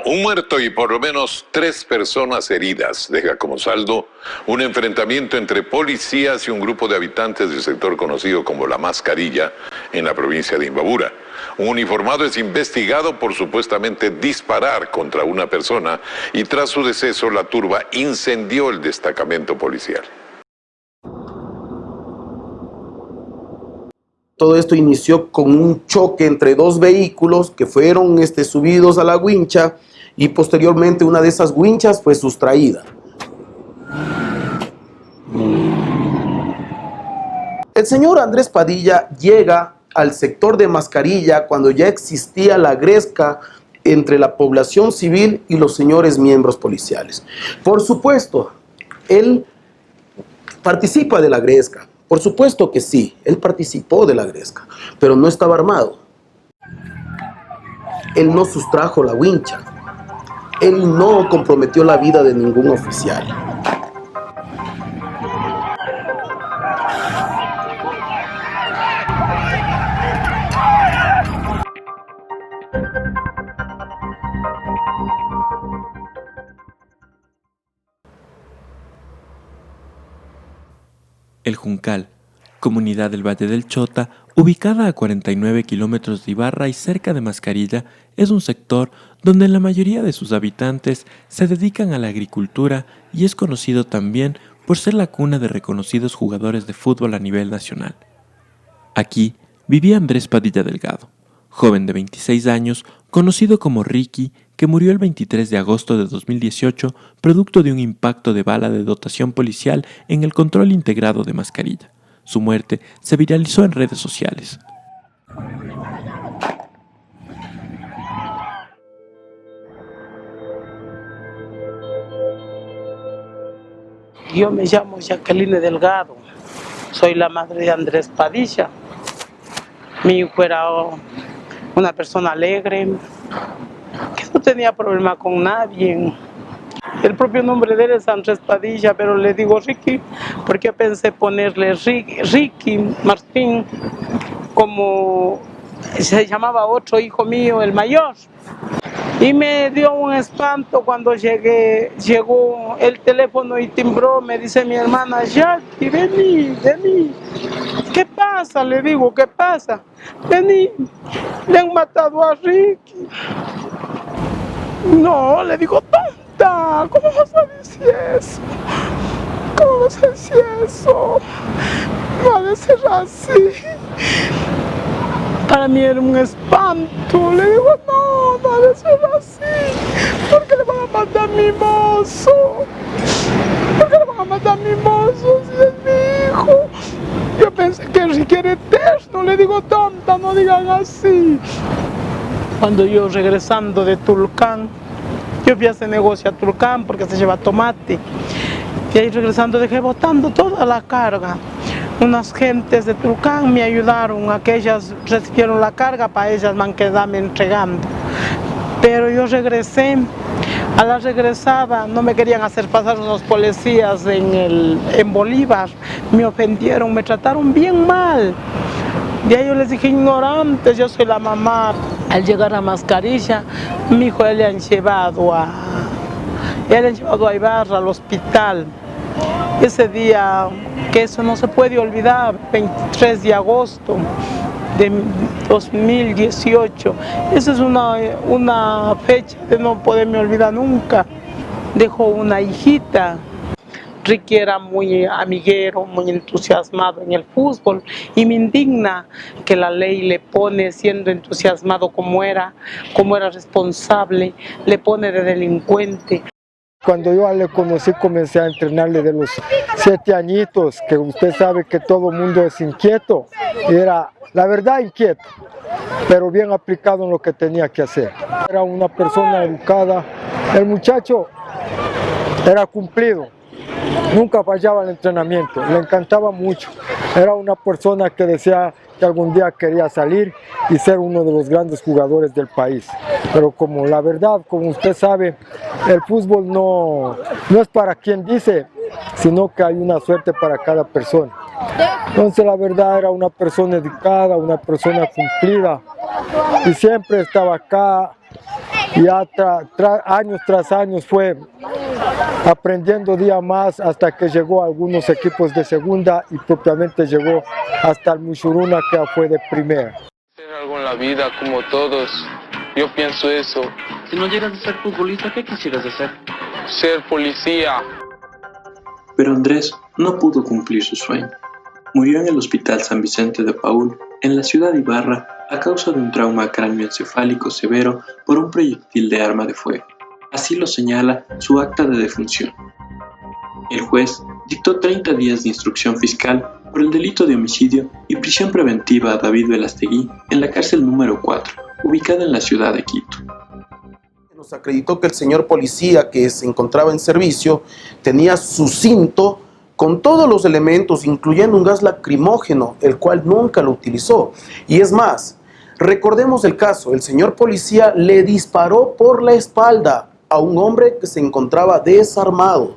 Un muerto y por lo menos 3 personas heridas deja como saldo un enfrentamiento entre policías y un grupo de habitantes del sector conocido como La Mascarilla en la provincia de Imbabura. Un uniformado es investigado por supuestamente disparar contra una persona y tras su deceso la turba incendió el destacamento policial. Todo esto inició con un choque entre 2 vehículos que fueron subidos a la wincha y posteriormente una de esas winchas fue sustraída. El señor Andrés Padilla llega al sector de Mascarilla cuando ya existía la gresca entre la población civil y los señores miembros policiales. Por supuesto, él participa de la gresca. Por supuesto que sí, él participó de la gresca, pero no estaba armado. Él no sustrajo la wincha. Él no comprometió la vida de ningún oficial. El Juncal, comunidad del Valle del Chota, ubicada a 49 kilómetros de Ibarra y cerca de Mascarilla, es un sector donde la mayoría de sus habitantes se dedican a la agricultura y es conocido también por ser la cuna de reconocidos jugadores de fútbol a nivel nacional. Aquí vivía Andrés Padilla Delgado, joven de 26 años, conocido como Ricky, que murió el 23 de agosto de 2018 producto de un impacto de bala de dotación policial en el control integrado de Mascarilla. Su muerte se viralizó en redes sociales. Yo me llamo Jacqueline Delgado, soy la madre de Andrés Padilla. Mi hijo era una persona alegre, que no tenía problema con nadie. El propio nombre de él es Andrés Padilla, pero le digo Ricky, porque pensé ponerle Ricky Martín, como se llamaba otro hijo mío, el mayor. Y me dio un espanto cuando llegó el teléfono y timbró, me dice mi hermana, Jackie, vení. ¿Qué pasa? Le digo, ¿qué pasa? Vení, le han matado a Ricky. No, le digo, tonta, ¿cómo vas a decir eso? ¿Cómo vas a decir eso? No ha de ser así. Para mí era un espanto. Le digo, no ha de ser así. ¿Por qué le van a matar a mi mozo? ¿Por qué le van a matar a mi mozo si es mi hijo? Yo pensé que Ricky era eterno. Le digo, tonta, no digan así. Cuando yo regresando de Tulcán, yo fui a hacer negocio a Tulcán porque se lleva tomate. Y ahí regresando dejé botando toda la carga. Unas gentes de Tulcán me ayudaron a que ellas recibieron la carga, para ellas me han quedado entregando. Pero yo regresé, a la regresada no me querían hacer pasar unos policías en Bolívar, me ofendieron, me trataron bien mal. De ahí yo les dije, ignorantes, yo soy la mamá. Al llegar a Mascarilla, mi hijo le han llevado a Ibarra, al hospital. Ese día, que eso no se puede olvidar, 23 de agosto de 2018. Esa es una fecha de no poderme olvidar nunca. Dejó una hijita. Ricky era muy amiguero, muy entusiasmado en el fútbol y me indigna que la ley le pone, siendo entusiasmado como era responsable, le pone de delincuente. Cuando yo le conocí comencé a entrenarle de los 7 añitos, que usted sabe que todo el mundo es inquieto, era la verdad inquieto, pero bien aplicado en lo que tenía que hacer. Era una persona educada, el muchacho era cumplido. Nunca fallaba el entrenamiento, le encantaba mucho. Era una persona que decía que algún día quería salir y ser uno de los grandes jugadores del país. Pero como la verdad, como usted sabe, el fútbol no es para quien dice, sino que hay una suerte para cada persona. Entonces la verdad era una persona dedicada, una persona cumplida y siempre estaba acá Y ya años tras años fue aprendiendo día más hasta que llegó a algunos equipos de segunda y propiamente llegó hasta el Mushuruna, que fue de primera. Hacer algo en la vida como todos, yo pienso eso. Si no llegas a ser futbolista, ¿qué quisieras hacer? Ser policía. Pero Andrés no pudo cumplir su sueño. Murió en el Hospital San Vicente de Paúl, en la ciudad de Ibarra, a causa de un trauma cráneoencefálico severo por un proyectil de arma de fuego. Así lo señala su acta de defunción. El juez dictó 30 días de instrucción fiscal por el delito de homicidio y prisión preventiva a David Velastegui en la cárcel número 4, ubicada en la ciudad de Quito. Nos acreditó que el señor policía que se encontraba en servicio tenía su cinto con todos los elementos, incluyendo un gas lacrimógeno, el cual nunca lo utilizó. Y es más, recordemos el caso, el señor policía le disparó por la espalda a un hombre que se encontraba desarmado.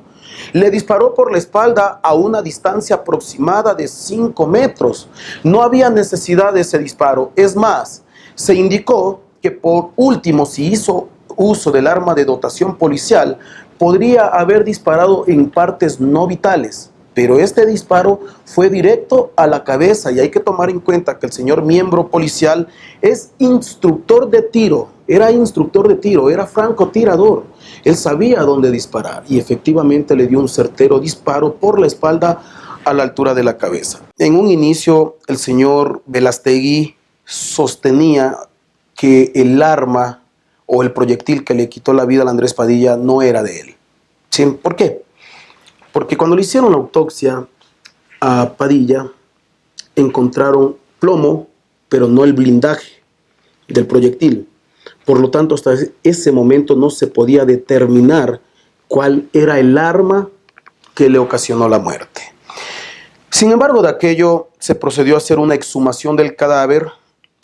Le disparó por la espalda a una distancia aproximada de 5 metros. No había necesidad de ese disparo. Es más, se indicó que por último, si hizo uso del arma de dotación policial, podría haber disparado en partes no vitales, pero este disparo fue directo a la cabeza y hay que tomar en cuenta que el señor miembro policial es instructor de tiro, era francotirador, él sabía dónde disparar y efectivamente le dio un certero disparo por la espalda a la altura de la cabeza. En un inicio el señor Velastegui sostenía que el arma o el proyectil que le quitó la vida a Andrés Padilla no era de él. ¿Sí? ¿Por qué? Porque cuando le hicieron la autopsia a Padilla, encontraron plomo, pero no el blindaje del proyectil. Por lo tanto, hasta ese momento no se podía determinar cuál era el arma que le ocasionó la muerte. Sin embargo, de aquello se procedió a hacer una exhumación del cadáver.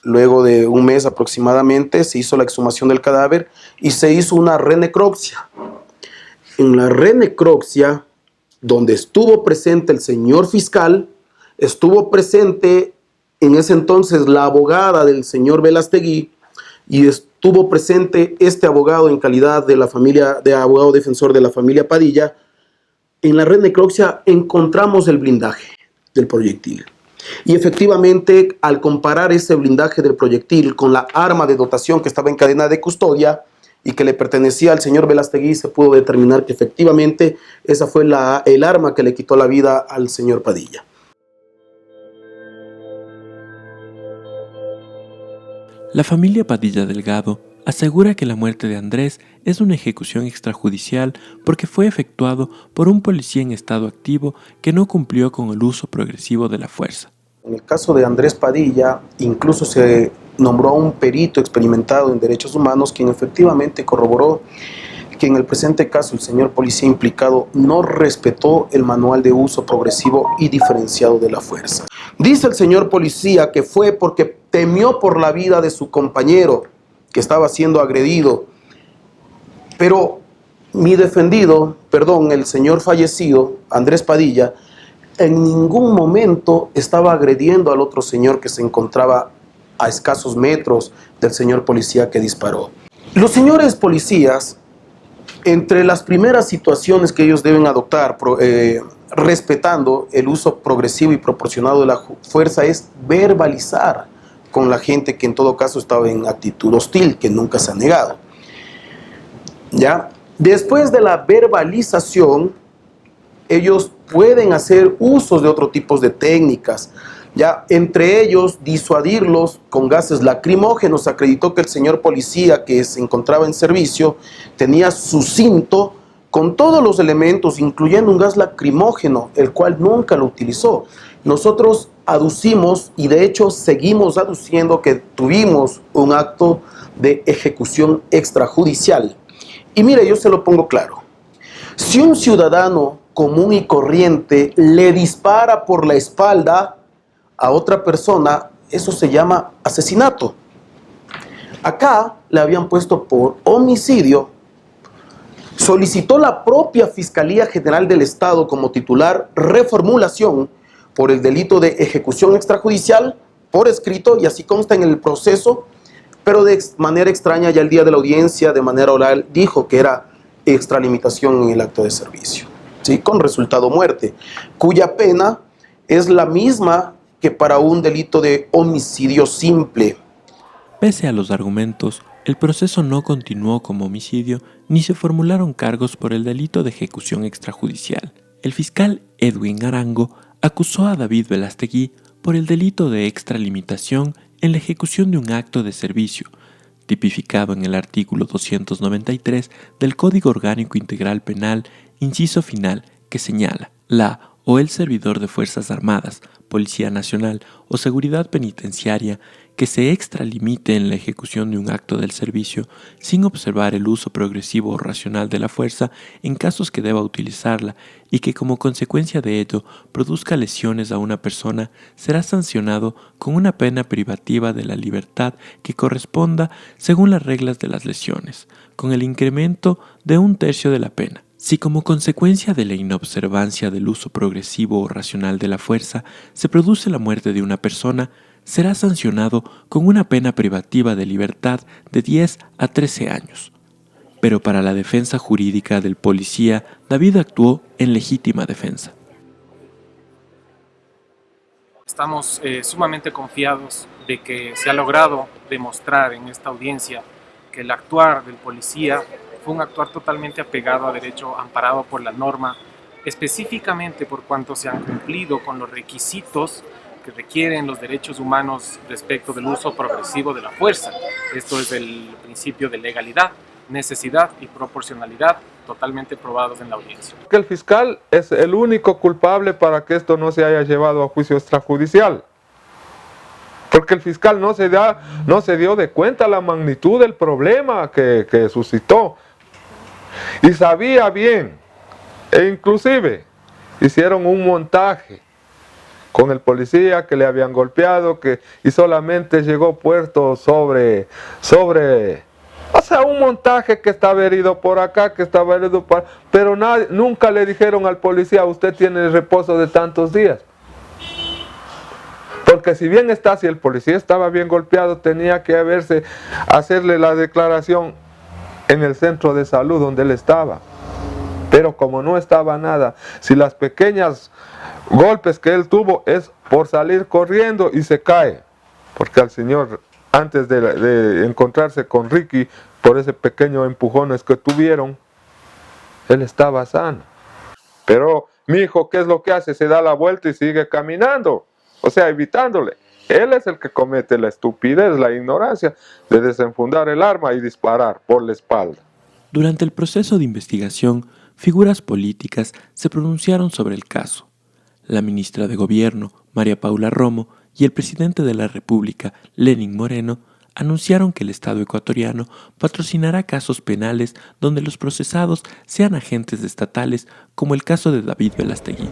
Luego de un mes aproximadamente se hizo la exhumación del cadáver y se hizo una renecropsia. En la renecropsia, donde estuvo presente el señor fiscal, estuvo presente en ese entonces la abogada del señor Velastegui y estuvo presente este abogado en calidad de abogado defensor de la familia Padilla. En la renecropsia encontramos el blindaje del proyectil. Y efectivamente, al comparar ese blindaje del proyectil con la arma de dotación que estaba en cadena de custodia y que le pertenecía al señor Velastegui, se pudo determinar que efectivamente esa fue el arma que le quitó la vida al señor Padilla. La familia Padilla Delgado asegura que la muerte de Andrés es una ejecución extrajudicial porque fue efectuado por un policía en estado activo que no cumplió con el uso progresivo de la fuerza. En el caso de Andrés Padilla, incluso se nombró a un perito experimentado en derechos humanos quien efectivamente corroboró que en el presente caso el señor policía implicado no respetó el manual de uso progresivo y diferenciado de la fuerza. Dice el señor policía que fue porque temió por la vida de su compañero que estaba siendo agredido, pero el señor fallecido, Andrés Padilla, en ningún momento estaba agrediendo al otro señor que se encontraba a escasos metros del señor policía que disparó. Los señores policías, entre las primeras situaciones que ellos deben adoptar, respetando el uso progresivo y proporcionado de la fuerza, es verbalizar con la gente que en todo caso estaba en actitud hostil, que nunca se ha negado. ¿Ya? Después de la verbalización, ellos pueden hacer usos de otro tipo de técnicas, ya entre ellos disuadirlos con gases lacrimógenos. Acreditó que el señor policía que se encontraba en servicio tenía su cinto con todos los elementos, incluyendo un gas lacrimógeno, el cual nunca lo utilizó. Nosotros aducimos, y de hecho seguimos aduciendo, que tuvimos un acto de ejecución extrajudicial. Y mire, yo se lo pongo claro. Si un ciudadano común y corriente le dispara por la espalda a otra persona, eso se llama asesinato. Acá le habían puesto por homicidio. Solicitó la propia Fiscalía General del Estado como titular reformulación por el delito de ejecución extrajudicial por escrito, y así consta en el proceso pero de manera extraña ya el día de la audiencia, de manera oral, dijo que era extralimitación en el acto de servicio, ¿sí? Con resultado muerte, cuya pena es la misma que para un delito de homicidio simple. Pese a los argumentos, el proceso no continuó como homicidio ni se formularon cargos por el delito de ejecución extrajudicial. El fiscal Edwin Arango acusó a David Velastegui por el delito de extralimitación en la ejecución de un acto de servicio, tipificado en el artículo 293 del Código Orgánico Integral Penal, inciso final, que señala: la o el servidor de Fuerzas Armadas, Policía Nacional o Seguridad Penitenciaria que se extralimite en la ejecución de un acto del servicio sin observar el uso progresivo o racional de la fuerza en casos que deba utilizarla y que como consecuencia de ello produzca lesiones a una persona, será sancionado con una pena privativa de la libertad que corresponda según las reglas de las lesiones, con el incremento de 1/3 de la pena. Si como consecuencia de la inobservancia del uso progresivo o racional de la fuerza se produce la muerte de una persona, será sancionado con una pena privativa de libertad de 10 a 13 años. Pero para la defensa jurídica del policía, David actuó en legítima defensa. Estamos sumamente confiados de que se ha logrado demostrar en esta audiencia que el actuar del policía fue un actuar totalmente apegado a derecho, amparado por la norma, específicamente por cuanto se han cumplido con los requisitos que requieren los derechos humanos respecto del uso progresivo de la fuerza. Esto es el principio de legalidad, necesidad y proporcionalidad totalmente probados en la audiencia. El fiscal es el único culpable para que esto no se haya llevado a juicio extrajudicial. Porque el fiscal no se dio de cuenta la magnitud del problema que suscitó. Y sabía bien, e inclusive hicieron un montaje con el policía que le habían golpeado y solamente llegó puesto sobre, o sea, un montaje que estaba herido por acá, que estaba herido por... Pero nunca le dijeron al policía: usted tiene reposo de tantos días. Porque si el policía estaba bien golpeado, tenía que hacerle la declaración en el centro de salud donde él estaba. Pero como no estaba nada, si las pequeñas golpes que él tuvo es por salir corriendo y se cae. Porque al señor, antes de encontrarse con Ricky, por ese pequeño empujones que tuvieron, él estaba sano. Pero mi hijo, ¿qué es lo que hace? Se da la vuelta y sigue caminando. O sea, evitándole. Él es el que comete la estupidez, la ignorancia de desenfundar el arma y disparar por la espalda. Durante el proceso de investigación, figuras políticas se pronunciaron sobre el caso. La ministra de Gobierno, María Paula Romo, y el presidente de la República, Lenín Moreno, anunciaron que el Estado ecuatoriano patrocinará casos penales donde los procesados sean agentes estatales, como el caso de David Velastegui.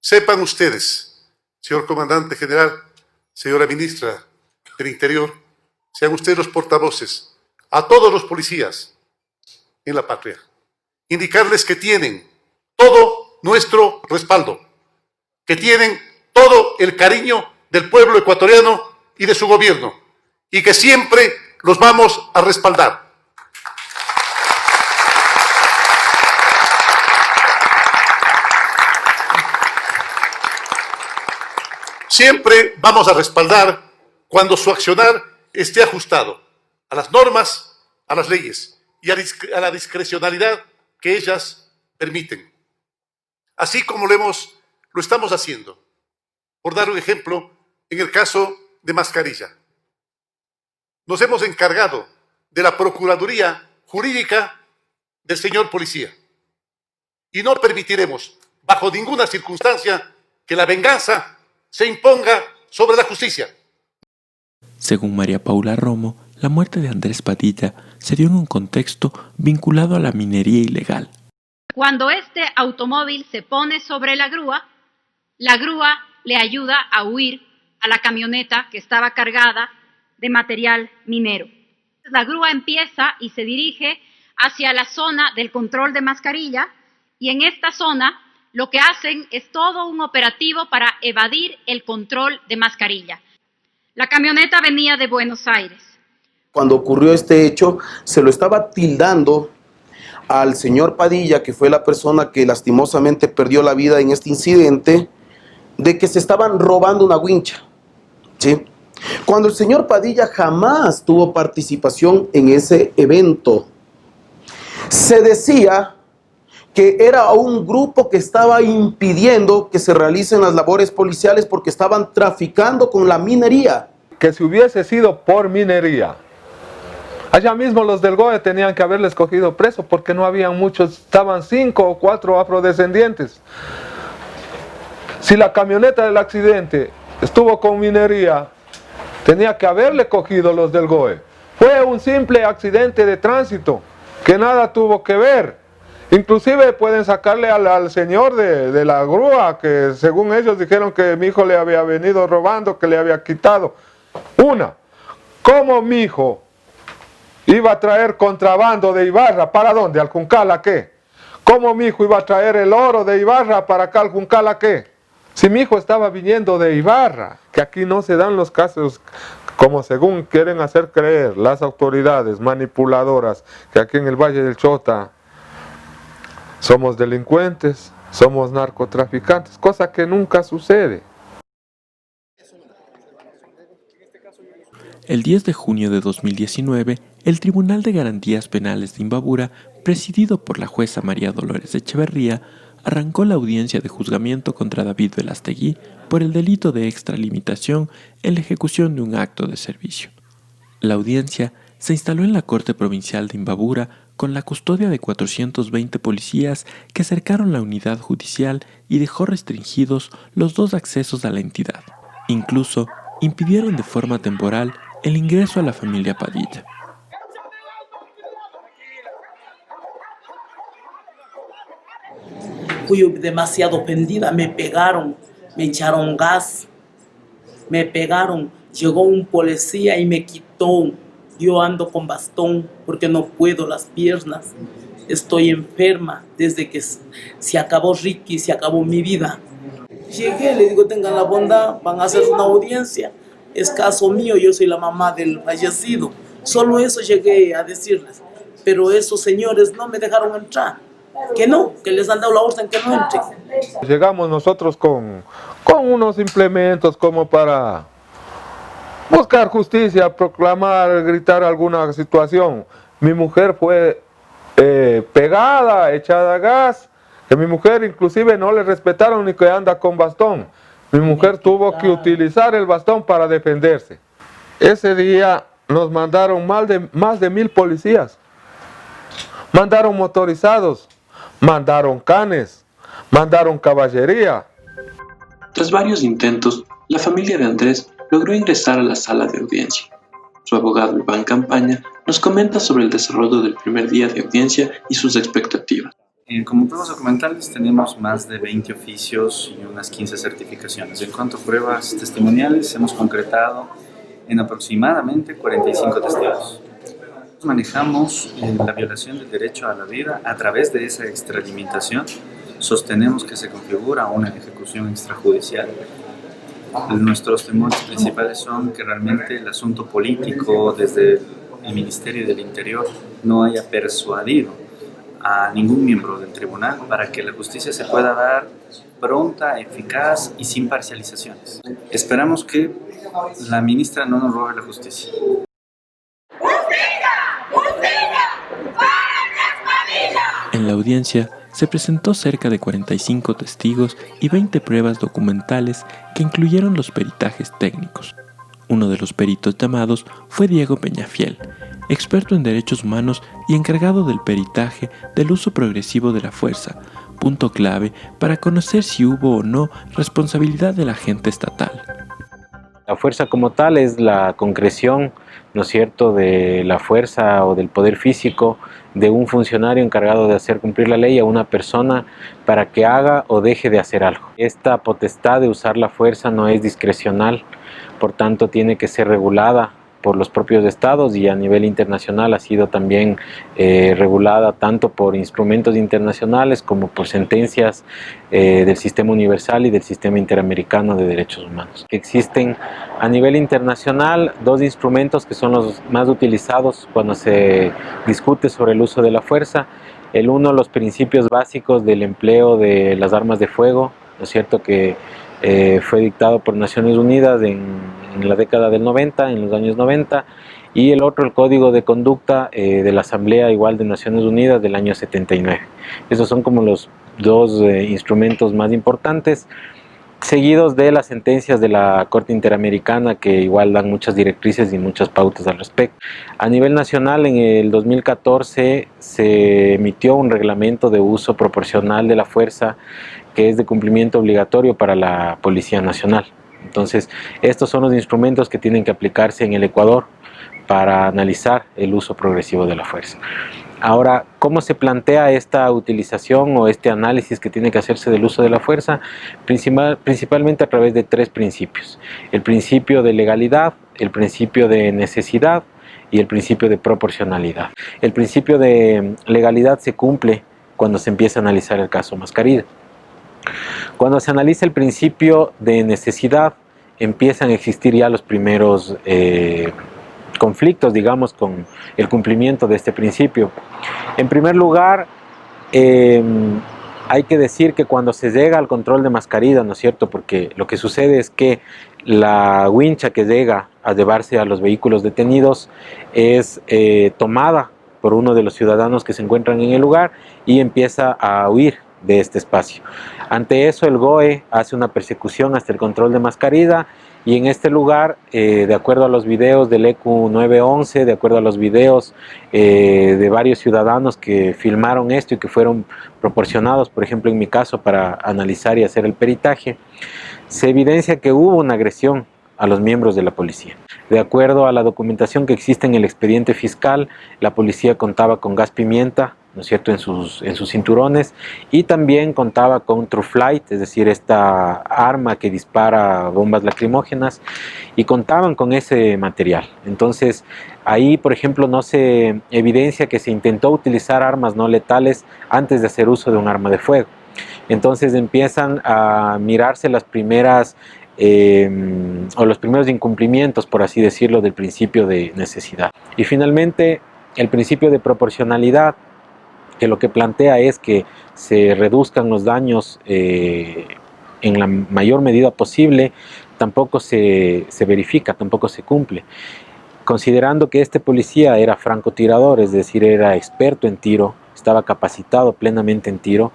Sepan ustedes, señor comandante general, señora ministra del Interior, sean ustedes los portavoces a todos los policías en la patria, indicarles que tienen todo nuestro respaldo, que tienen todo el cariño del pueblo ecuatoriano y de su gobierno, y que siempre los vamos a respaldar. Siempre vamos a respaldar cuando su accionar esté ajustado a las normas, a las leyes y a la discrecionalidad que ellas permiten. Así como lo estamos haciendo. Por dar un ejemplo, en el caso de Mascarilla. Nos hemos encargado de la Procuraduría Jurídica del señor policía. Y no permitiremos, bajo ninguna circunstancia, que la venganza se imponga sobre la justicia. Según María Paula Romo, la muerte de Andrés Padilla se dio en un contexto vinculado a la minería ilegal. Cuando este automóvil se pone sobre la grúa le ayuda a huir a la camioneta que estaba cargada de material minero. La grúa empieza y se dirige hacia la zona del control de Mascarilla, y en esta zona lo que hacen es todo un operativo para evadir el control de Mascarilla. La camioneta venía de Buenos Aires. Cuando ocurrió este hecho, se lo estaba tildando al señor Padilla, que fue la persona que lastimosamente perdió la vida en este incidente, de que se estaban robando una wincha, ¿sí? Cuando el señor Padilla jamás tuvo participación en ese evento. Se decía que era un grupo que estaba impidiendo que se realicen las labores policiales porque estaban traficando con la minería. Que si hubiese sido por minería, allá mismo los del GOE tenían que haberles cogido preso porque no habían muchos, estaban 5 o 4 afrodescendientes. Si la camioneta del accidente estuvo con minería, tenía que haberle cogido los del GOE. Fue un simple accidente de tránsito que nada tuvo que ver. Inclusive pueden sacarle al señor de la grúa, que según ellos dijeron que mi hijo le había venido robando, que le había quitado. ¿Cómo mi hijo iba a traer contrabando de Ibarra? ¿Para dónde? ¿Al Juncal a qué? ¿Cómo mi hijo iba a traer el oro de Ibarra para acá al Juncal a qué? Si mi hijo estaba viniendo de Ibarra, que aquí no se dan los casos como según quieren hacer creer las autoridades manipuladoras, que aquí en el Valle del Chota somos delincuentes, somos narcotraficantes, cosa que nunca sucede. El 10 de junio de 2019, el Tribunal de Garantías Penales de Imbabura, presidido por la jueza María Dolores Echeverría, arrancó la audiencia de juzgamiento contra David Velastegui por el delito de extralimitación en la ejecución de un acto de servicio. La audiencia se instaló en la Corte Provincial de Imbabura con la custodia de 420 policías que cercaron la unidad judicial y dejó restringidos los 2 accesos a la entidad. Incluso impidieron de forma temporal el ingreso a la familia Padilla. Fui demasiado ofendida, me pegaron, me echaron gas, me pegaron, llegó un policía y me quitó. Yo ando con bastón porque no puedo las piernas, estoy enferma desde que se acabó Ricky, se acabó mi vida. Llegué, le digo, tengan la bondad, van a hacer una audiencia, es caso mío, yo soy la mamá del fallecido. Solo eso llegué a decirles, pero esos señores no me dejaron entrar. Que no, que les han dado la orden que no entren. Llegamos nosotros con unos implementos como para buscar justicia, proclamar, gritar alguna situación. Mi mujer fue pegada, echada a gas, que mi mujer inclusive no le respetaron ni que anda con bastón. Mi mujer tuvo que utilizar el bastón para defenderse. Ese día nos mandaron más de 1000 policías, mandaron motorizados, mandaron canes, mandaron caballería. Tras varios intentos, la familia de Andrés logró ingresar a la sala de audiencia. Su abogado Iván Campaña nos comenta sobre el desarrollo del primer día de audiencia y sus expectativas. Como pruebas documentales tenemos más de 20 oficios y unas 15 certificaciones. En cuanto a pruebas testimoniales, hemos concretado en aproximadamente 45 testigos. Manejamos la violación del derecho a la vida a través de esa extralimitación. Sostenemos que se configura una ejecución extrajudicial. Nuestros temores principales son que realmente el asunto político desde el Ministerio del Interior no haya persuadido a ningún miembro del tribunal para que la justicia se pueda dar pronta, eficaz y sin parcializaciones. Esperamos que la ministra no nos robe la justicia. En la audiencia se presentó cerca de 45 testigos y 20 pruebas documentales que incluyeron los peritajes técnicos. Uno de los peritos llamados fue Diego Peñafiel, experto en derechos humanos y encargado del peritaje del uso progresivo de la fuerza, punto clave para conocer si hubo o no responsabilidad del agente estatal. La fuerza como tal es la concreción, ¿no es cierto?, de la fuerza o del poder físico de un funcionario encargado de hacer cumplir la ley a una persona para que haga o deje de hacer algo. Esta potestad de usar la fuerza no es discrecional, por tanto tiene que ser regulada por los propios estados y a nivel internacional ha sido también regulada tanto por instrumentos internacionales como por sentencias del sistema universal y del sistema interamericano de derechos humanos. Existen a nivel internacional dos instrumentos que son los más utilizados cuando se discute sobre el uso de la fuerza. El uno, los principios básicos del empleo de las armas de fuego, ¿no es cierto?, que fue dictado por Naciones Unidas en la década del 90, en los años 90, y el otro, el Código de Conducta de la Asamblea igual de Naciones Unidas del año 79. Esos son como los dos instrumentos más importantes, seguidos de las sentencias de la Corte Interamericana que igual dan muchas directrices y muchas pautas al respecto. A nivel nacional, en el 2014 se emitió un reglamento de uso proporcional de la fuerza que es de cumplimiento obligatorio para la Policía Nacional. Entonces, estos son los instrumentos que tienen que aplicarse en el Ecuador para analizar el uso progresivo de la fuerza. Ahora, ¿cómo se plantea esta utilización o este análisis que tiene que hacerse del uso de la fuerza? Principalmente a través de tres principios. El principio de legalidad, el principio de necesidad y el principio de proporcionalidad. El principio de legalidad se cumple cuando se empieza a analizar el caso Mascarilla. Cuando se analiza el principio de necesidad, empiezan a existir ya los primeros conflictos, digamos, con el cumplimiento de este principio. En primer lugar, hay que decir que cuando se llega al control de Mascarilla, ¿no es cierto?, porque lo que sucede es que la wincha que llega a llevarse a los vehículos detenidos es tomada por uno de los ciudadanos que se encuentran en el lugar y empieza a huir de este espacio. Ante eso, el GOE hace una persecución hasta el control de Mascarilla, y en este lugar, de acuerdo a los videos del ECU 911, de acuerdo a los videos de varios ciudadanos que filmaron esto y que fueron proporcionados, por ejemplo en mi caso, para analizar y hacer el peritaje, se evidencia que hubo una agresión a los miembros de la policía. De acuerdo a la documentación que existe en el expediente fiscal, la policía contaba con gas pimienta, ¿no es cierto?, en sus cinturones, y también contaba con True Flight, es decir, esta arma que dispara bombas lacrimógenas, y contaban con ese material. Entonces, ahí, por ejemplo, no se evidencia que se intentó utilizar armas no letales antes de hacer uso de un arma de fuego. Entonces empiezan a mirarse las primeras o los primeros incumplimientos, por así decirlo, del principio de necesidad. Y finalmente, el principio de proporcionalidad, que lo que plantea es que se reduzcan los daños en la mayor medida posible, tampoco se verifica, tampoco se cumple. Considerando que este policía era francotirador, es decir, era experto en tiro, estaba capacitado plenamente en tiro,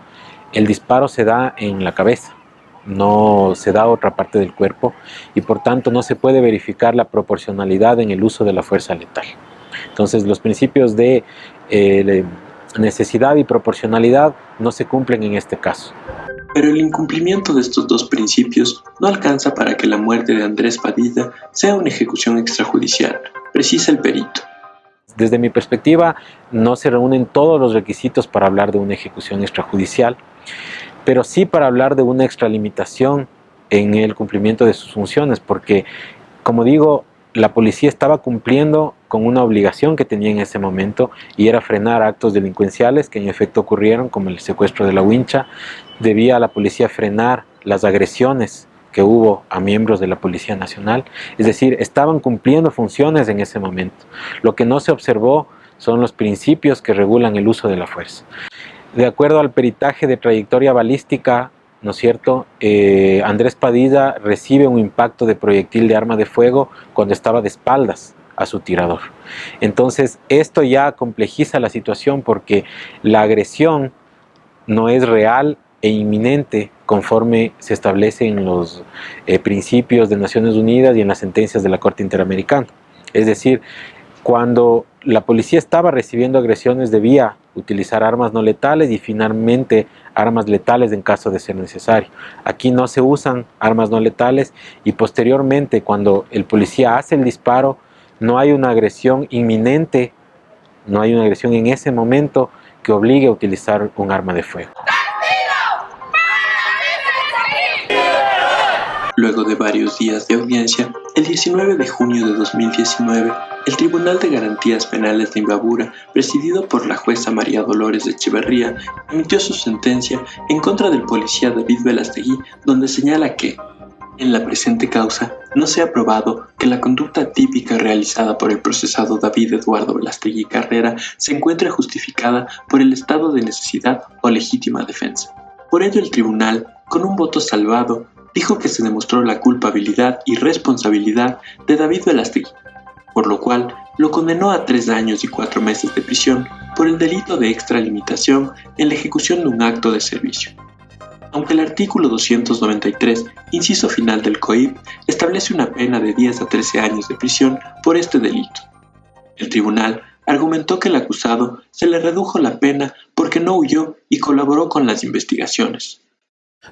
el disparo se da en la cabeza, no se da a otra parte del cuerpo, y por tanto no se puede verificar la proporcionalidad en el uso de la fuerza letal. Entonces, los principios de necesidad y proporcionalidad no se cumplen en este caso. Pero el incumplimiento de estos dos principios no alcanza para que la muerte de Andrés Padilla sea una ejecución extrajudicial, precisa el perito. Desde mi perspectiva, no se reúnen todos los requisitos para hablar de una ejecución extrajudicial, pero sí para hablar de una extralimitación en el cumplimiento de sus funciones, porque, como digo, la policía estaba cumpliendo con una obligación que tenía en ese momento, y era frenar actos delincuenciales que en efecto ocurrieron, como el secuestro de la wincha. Debía a la policía frenar las agresiones que hubo a miembros de la Policía Nacional. Es decir, estaban cumpliendo funciones en ese momento. Lo que no se observó son los principios que regulan el uso de la fuerza. De acuerdo al peritaje de trayectoria balística, ¿no es cierto?, Andrés Padilla recibe un impacto de proyectil de arma de fuego cuando estaba de espaldas a su tirador. Entonces, esto ya complejiza la situación, porque la agresión no es real e inminente conforme se establece en los principios de Naciones Unidas y en las sentencias de la Corte Interamericana. Es decir, cuando la policía estaba recibiendo agresiones debía utilizar armas no letales y finalmente armas letales en caso de ser necesario. Aquí no se usan armas no letales, y posteriormente, cuando el policía hace el disparo, no hay una agresión inminente, no hay una agresión en ese momento que obligue a utilizar un arma de fuego. Luego de varios días de audiencia, el 19 de junio de 2019, el Tribunal de Garantías Penales de Imbabura, presidido por la jueza María Dolores Echeverría, emitió su sentencia en contra del policía David Velastegui, donde señala que, en la presente causa, no se ha probado que la conducta típica realizada por el procesado David Eduardo Velastegui Carrera se encuentre justificada por el estado de necesidad o legítima defensa. Por ello, el tribunal, con un voto salvado, dijo que se demostró la culpabilidad y responsabilidad de David Velastegui, por lo cual lo condenó a 3 años y 4 meses de prisión por el delito de extralimitación en la ejecución de un acto de servicio. Aunque el artículo 293, inciso final del COIP, establece una pena de 10 a 13 años de prisión por este delito. El tribunal argumentó que el acusado se le redujo la pena porque no huyó y colaboró con las investigaciones.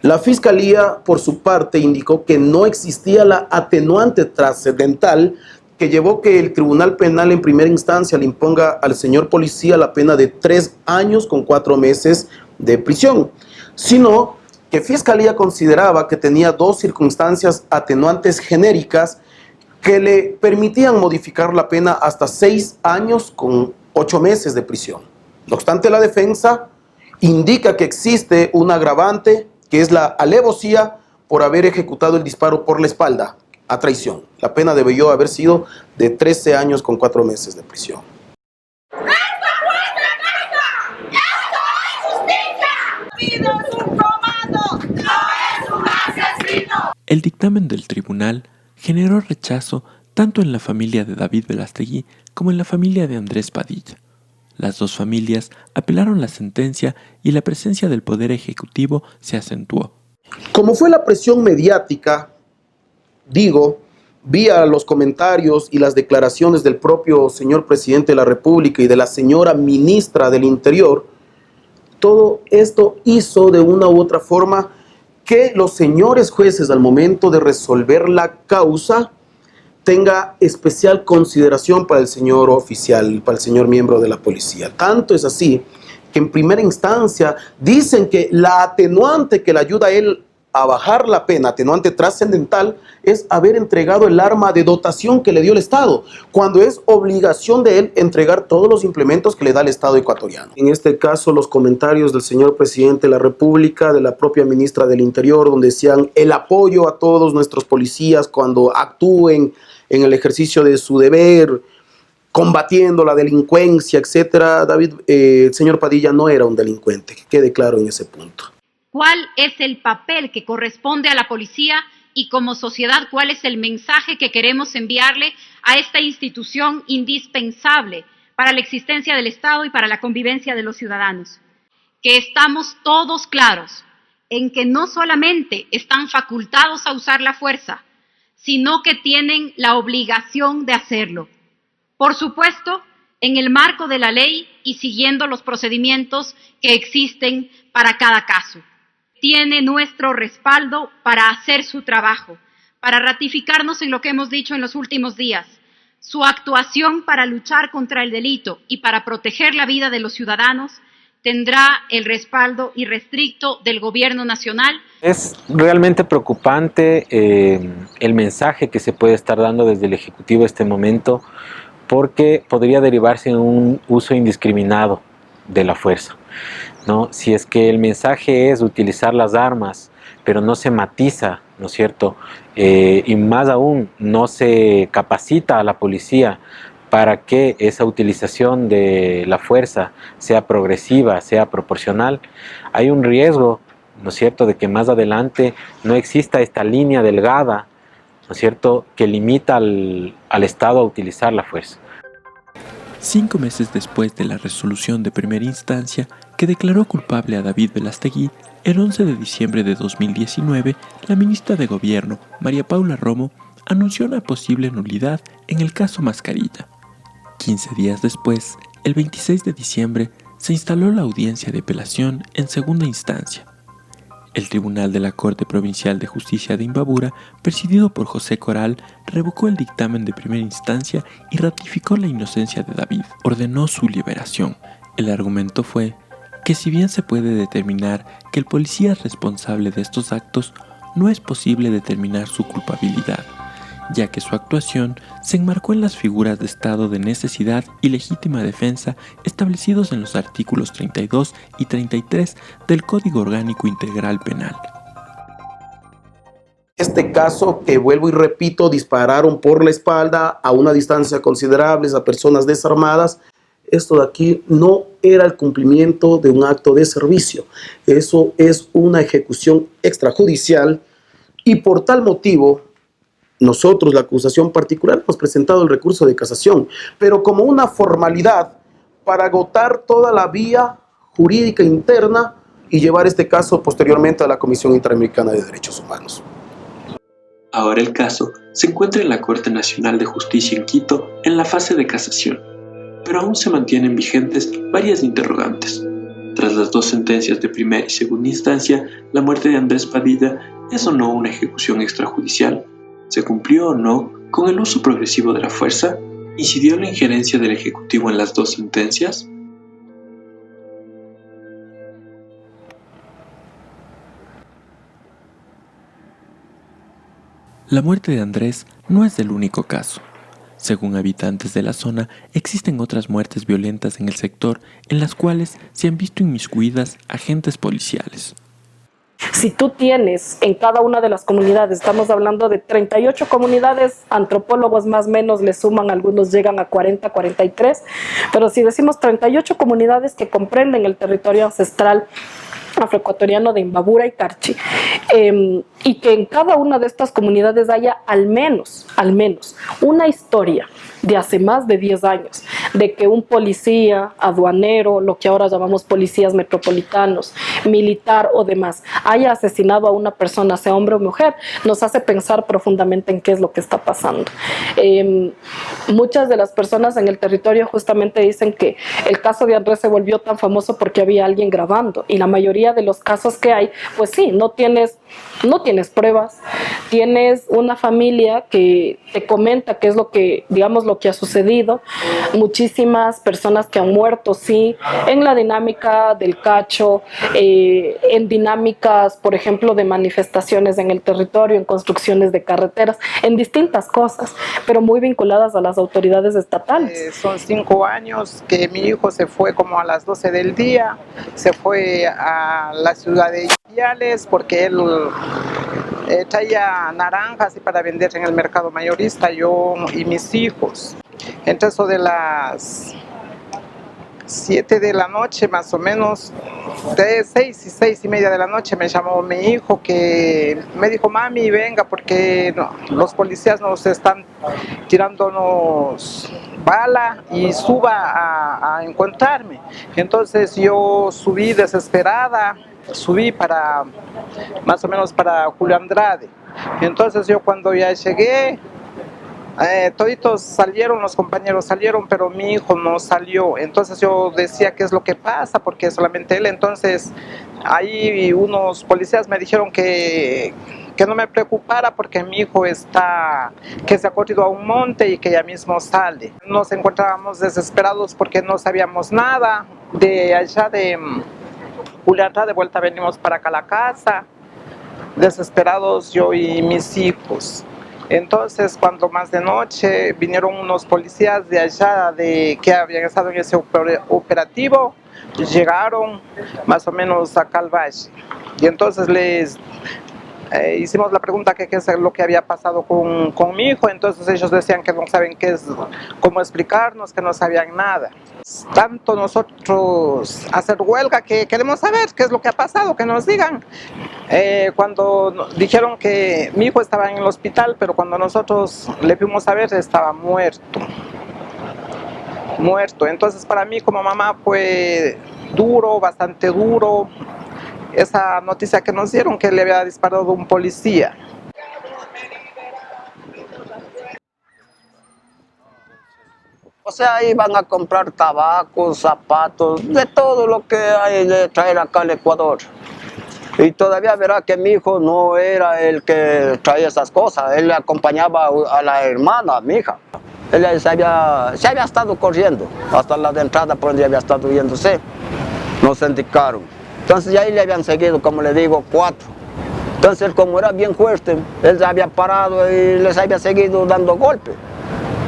La Fiscalía, por su parte, indicó que no existía la atenuante trascendental que llevó que el Tribunal Penal en primera instancia le imponga al señor policía la pena de 3 años con 4 meses de prisión, sino que Fiscalía consideraba que tenía 2 circunstancias atenuantes genéricas que le permitían modificar la pena hasta 6 años con 8 meses de prisión. No obstante, la defensa indica que existe un agravante, que es la alevosía por haber ejecutado el disparo por la espalda a traición. La pena debió haber sido de 13 años con 4 meses de prisión. El dictamen del tribunal generó rechazo tanto en la familia de David Velastegui como en la familia de Andrés Padilla. Las dos familias apelaron la sentencia y la presencia del Poder Ejecutivo se acentuó. Como fue la presión mediática, vía los comentarios y las declaraciones del propio señor presidente de la República y de la señora ministra del Interior, todo esto hizo de una u otra forma que los señores jueces, al momento de resolver la causa, tenga especial consideración para el señor oficial, para el señor miembro de la policía. Tanto es así que en primera instancia dicen que la atenuante que le ayuda a él a bajar la pena, atenuante trascendental, es haber entregado el arma de dotación que le dio el Estado, cuando es obligación de él entregar todos los implementos que le da el Estado ecuatoriano. En este caso, los comentarios del señor presidente de la República, de la propia ministra del Interior, donde decían el apoyo a todos nuestros policías cuando actúen en el ejercicio de su deber, combatiendo la delincuencia, etcétera. David, el señor Padilla no era un delincuente, que quede claro en ese punto. ¿Cuál es el papel que corresponde a la policía y como sociedad cuál es el mensaje que queremos enviarle a esta institución indispensable para la existencia del Estado y para la convivencia de los ciudadanos? Que estamos todos claros en que no solamente están facultados a usar la fuerza, sino que tienen la obligación de hacerlo. Por supuesto, en el marco de la ley y siguiendo los procedimientos que existen para cada caso. Tiene nuestro respaldo para hacer su trabajo, para ratificarnos en lo que hemos dicho en los últimos días. Su actuación para luchar contra el delito y para proteger la vida de los ciudadanos tendrá el respaldo irrestricto del Gobierno Nacional. Es realmente preocupante el mensaje que se puede estar dando desde el Ejecutivo en este momento, porque podría derivarse en un uso indiscriminado de la fuerza, ¿no? Si es que el mensaje es utilizar las armas, pero no se matiza, ¿no es cierto? Y más aún, no se capacita a la policía para que esa utilización de la fuerza sea progresiva, sea proporcional, hay un riesgo, ¿no es cierto?, de que más adelante no exista esta línea delgada, ¿no es cierto?, que limita al Estado a utilizar la fuerza. 5 meses después de la resolución de primera instancia que declaró culpable a David Velastegui, el 11 de diciembre de 2019, la ministra de Gobierno, María Paula Romo, anunció una posible nulidad en el caso Mascarilla. 15 días después, el 26 de diciembre, se instaló la audiencia de apelación en segunda instancia. El Tribunal de la Corte Provincial de Justicia de Imbabura, presidido por José Coral, revocó el dictamen de primera instancia y ratificó la inocencia de David. Ordenó su liberación. El argumento fue que si bien se puede determinar que el policía responsable de estos actos no es posible determinar su culpabilidad, ya que su actuación se enmarcó en las figuras de estado de necesidad y legítima defensa establecidos en los artículos 32 y 33 del Código Orgánico Integral Penal. Este caso, que vuelvo y repito, dispararon por la espalda a una distancia considerable a personas desarmadas. Esto de aquí no era el cumplimiento de un acto de servicio. Eso es una ejecución extrajudicial y por tal motivo nosotros, la acusación particular, hemos presentado el recurso de casación, pero como una formalidad para agotar toda la vía jurídica interna y llevar este caso posteriormente a la Comisión Interamericana de Derechos Humanos. Ahora el caso se encuentra en la Corte Nacional de Justicia en Quito en la fase de casación, pero aún se mantienen vigentes varias interrogantes. Tras las dos sentencias de primera y segunda instancia, la muerte de Andrés Padilla es o no una ejecución extrajudicial. ¿Se cumplió o no con el uso progresivo de la fuerza? ¿Incidió la injerencia del Ejecutivo en las dos sentencias? La muerte de Andrés no es el único caso. Según habitantes de la zona, existen otras muertes violentas en el sector en las cuales se han visto inmiscuidas agentes policiales. Si tú tienes en cada una de las comunidades, estamos hablando de 38 comunidades, antropólogos más o menos le suman, algunos llegan a 40, 43, pero si decimos 38 comunidades que comprenden el territorio ancestral afroecuatoriano de Imbabura y Carchi, y que en cada una de estas comunidades haya al menos una historia de hace más de 10 años, de que un policía, aduanero, lo que ahora llamamos policías metropolitanos, militar o demás, haya asesinado a una persona, sea hombre o mujer, nos hace pensar profundamente en qué es lo que está pasando. Muchas de las personas en el territorio justamente dicen que el caso de Andrés se volvió tan famoso porque había alguien grabando, y la mayoría de los casos que hay, pues sí, no tienes pruebas, tienes una familia que te comenta qué es lo que, digamos, lo que ha sucedido, muchísimas personas que han muerto, sí, en la dinámica del cacho, en dinámicas, por ejemplo, de manifestaciones en el territorio, en construcciones de carreteras, en distintas cosas, pero muy vinculadas a las autoridades estatales. Son 5 años que mi hijo se fue como a las 12 del día, se fue a la ciudad de Ipiales porque él traía naranjas y para vender en el mercado mayorista, yo y mis hijos. Entonces, eso de las 7 de la noche más o menos, de 6 y 6 y media de la noche me llamó mi hijo, que me dijo: mami, venga porque los policías nos están tirándonos bala y suba a encontrarme. Entonces yo subí desesperada, subí para más o menos para Julio Andrade. Entonces yo cuando ya llegué, toditos salieron, los compañeros salieron, pero mi hijo no salió. Entonces yo decía: ¿qué es lo que pasa? Porque solamente él. Entonces ahí unos policías me dijeron que no me preocupara porque mi hijo que se ha corrido a un monte y que ya mismo sale. Nos encontrábamos desesperados porque no sabíamos nada. De allá de Julio Andrade, de vuelta venimos para acá a la casa, desesperados yo y mis hijos. Entonces, cuando más de noche vinieron unos policías de allá que habían estado en ese operativo, llegaron más o menos a Calvache. Y entonces les hicimos la pregunta qué es lo que había pasado con mi hijo. Entonces ellos decían que no saben cómo explicarnos, que no sabían nada. Tanto nosotros hacer huelga que queremos saber qué es lo que ha pasado, que nos digan. Cuando dijeron que mi hijo estaba en el hospital, pero cuando nosotros le fuimos a ver estaba muerto. Entonces para mí como mamá fue duro, bastante duro, esa noticia que nos dieron que le había disparado un policía. O sea, iban a comprar tabaco, zapatos, de todo lo que hay de traer acá al Ecuador. Y todavía verá que mi hijo no era el que traía esas cosas, él acompañaba a la hermana, a mi hija. Él se había estado corriendo hasta la de entrada por donde había estado yéndose. Nos indicaron. Entonces ya ahí le habían seguido, como le digo, 4. Entonces él, como era bien fuerte, él se había parado y les había seguido dando golpe.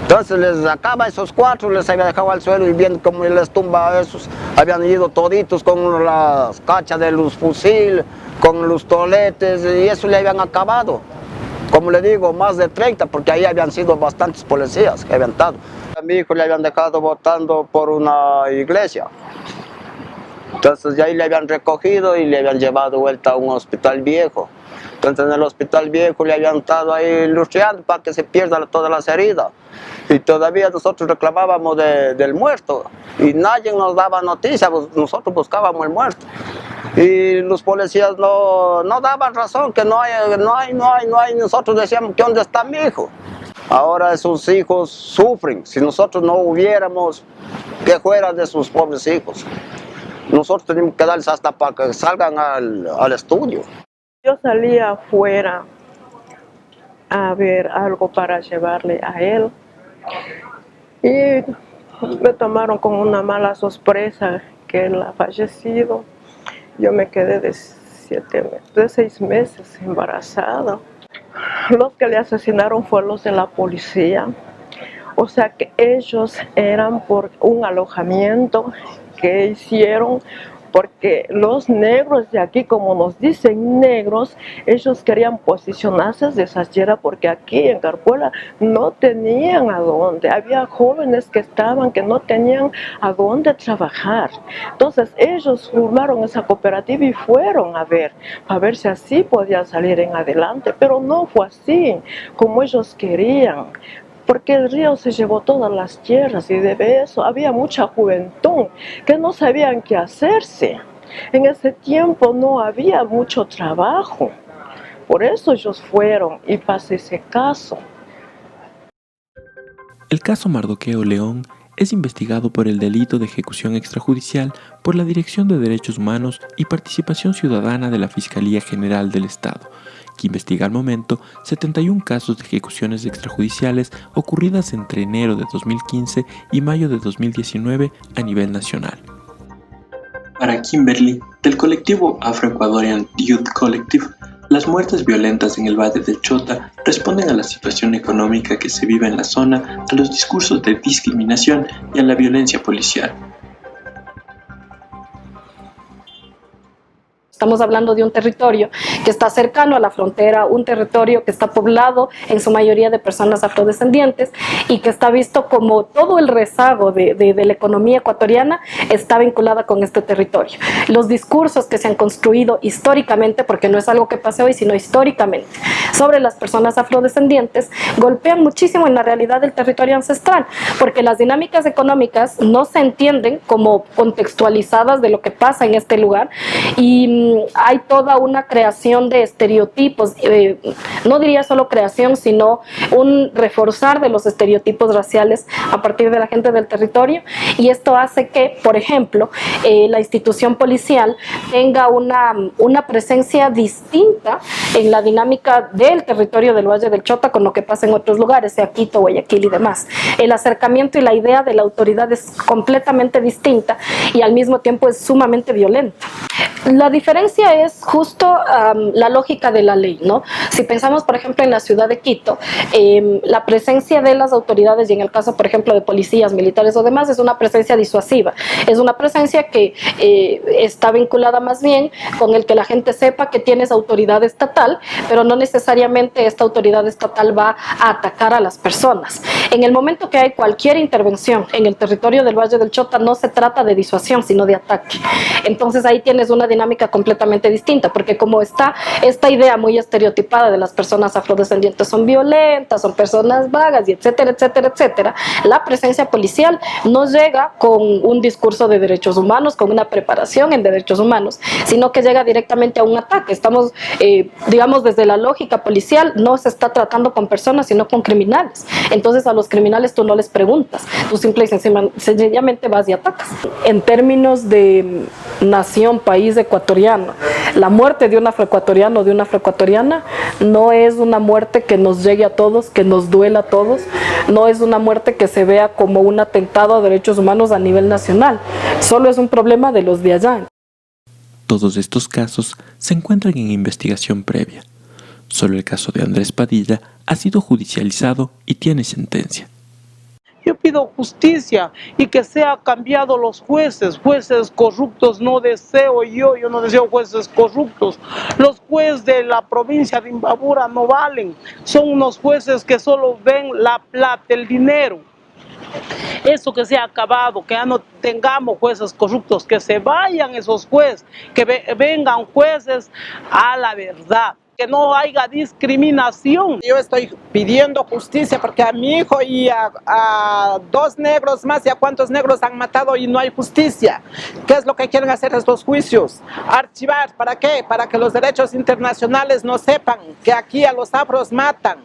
Entonces les sacaba a esos 4, les había dejado al suelo y viendo cómo les tumba a esos. Habían ido toditos con las cachas de los fusiles, con los toletes, y eso le habían acabado. Como le digo, más de 30, porque ahí habían sido bastantes policías que habían estado. A mi hijo le habían dejado botando por una iglesia. Entonces de ahí le habían recogido y le habían llevado vuelta a un hospital viejo. Entonces en el hospital viejo le habían estado ahí luchando para que se pierdan todas las heridas. Y todavía nosotros reclamábamos del muerto y nadie nos daba noticias, nosotros buscábamos el muerto. Y los policías no daban razón, que no hay. Nosotros decíamos, ¿que dónde está mi hijo? Ahora sus hijos sufren. Si nosotros no hubiéramos, que fuera de sus pobres hijos. Nosotros tenemos que darles hasta para que salgan al estudio. Yo salí afuera a ver algo para llevarle a él y me tomaron con una mala sorpresa que él ha fallecido. Yo me quedé de 6 meses embarazada. Los que le asesinaron fueron los de la policía. O sea que ellos eran por un alojamiento que hicieron, porque los negros de aquí, como nos dicen negros, ellos querían posicionarse de esa tierra, porque aquí en Carpuela no tenían a dónde. Había jóvenes que no tenían a dónde trabajar. Entonces ellos formaron esa cooperativa y fueron a ver si así podían salir en adelante, pero no fue así como ellos querían. Porque el río se llevó todas las tierras y de eso había mucha juventud que no sabían qué hacerse. En ese tiempo no había mucho trabajo. Por eso ellos fueron y pasó ese caso. El caso Mardoqueo León es investigado por el delito de ejecución extrajudicial por la Dirección de Derechos Humanos y Participación Ciudadana de la Fiscalía General del Estado, que investiga al momento 71 casos de ejecuciones extrajudiciales ocurridas entre enero de 2015 y mayo de 2019 a nivel nacional. Para Kimberly, del colectivo Afro-Ecuadorian Youth Collective, las muertes violentas en el Valle del Chota responden a la situación económica que se vive en la zona, a los discursos de discriminación y a la violencia policial. Estamos hablando de un territorio que está cercano a la frontera, un territorio que está poblado en su mayoría de personas afrodescendientes y que está visto como todo el rezago de la economía ecuatoriana está vinculada con este territorio. Los discursos que se han construido históricamente, porque no es algo que pase hoy, sino históricamente, sobre las personas afrodescendientes, golpean muchísimo en la realidad del territorio ancestral, porque las dinámicas económicas no se entienden como contextualizadas de lo que pasa en este lugar y hay toda una creación de estereotipos, no diría solo creación, sino un reforzar de los estereotipos raciales a partir de la gente del territorio, y esto hace que, por ejemplo, la institución policial tenga una presencia distinta en la dinámica del territorio del Valle del Chota con lo que pasa en otros lugares, sea Quito, Guayaquil y demás. El acercamiento y la idea de la autoridad es completamente distinta y al mismo tiempo es sumamente violenta. La diferencia es justo la lógica de la ley, ¿no? Si pensamos, por ejemplo, en la ciudad de Quito, la presencia de las autoridades, y en el caso, por ejemplo, de policías, militares o demás, es una presencia disuasiva. Es una presencia que está vinculada más bien con el que la gente sepa que tienes autoridad estatal, pero no necesariamente esta autoridad estatal va a atacar a las personas. En el momento que hay cualquier intervención en el territorio del Valle del Chota, no se trata de disuasión, sino de ataque. Entonces ahí tienes una dinámica completamente distinta, porque como está esta idea muy estereotipada de las personas afrodescendientes son violentas, son personas vagas y etcétera, etcétera, etcétera, la presencia policial no llega con un discurso de derechos humanos, con una preparación en derechos humanos, sino que llega directamente a un ataque. Estamos, digamos, desde la lógica policial, no se está tratando con personas, sino con criminales. Entonces a los criminales tú no les preguntas, tú simple y sencillamente vas y atacas. En términos de nación, país ecuatoriano, la muerte de un afroecuatoriano o de una afroecuatoriana no es una muerte que nos llegue a todos, que nos duela a todos, no es una muerte que se vea como un atentado a derechos humanos a nivel nacional, solo es un problema de los de allá. Todos estos casos se encuentran en investigación previa. Solo el caso de Andrés Padilla ha sido judicializado y tiene sentencia. Yo pido justicia y que sea cambiado los jueces corruptos no deseo yo no deseo jueces corruptos. Los jueces de la provincia de Imbabura no valen, son unos jueces que solo ven la plata, el dinero. Eso que se ha acabado, que ya no tengamos jueces corruptos, que se vayan esos jueces, que vengan jueces a la verdad. Que no haya discriminación. Yo estoy pidiendo justicia porque a mi hijo y a 2 negros más y a cuántos negros han matado y no hay justicia. ¿Qué es lo que quieren hacer estos juicios? Archivar, ¿para qué? Para que los derechos internacionales no sepan que aquí a los afros matan.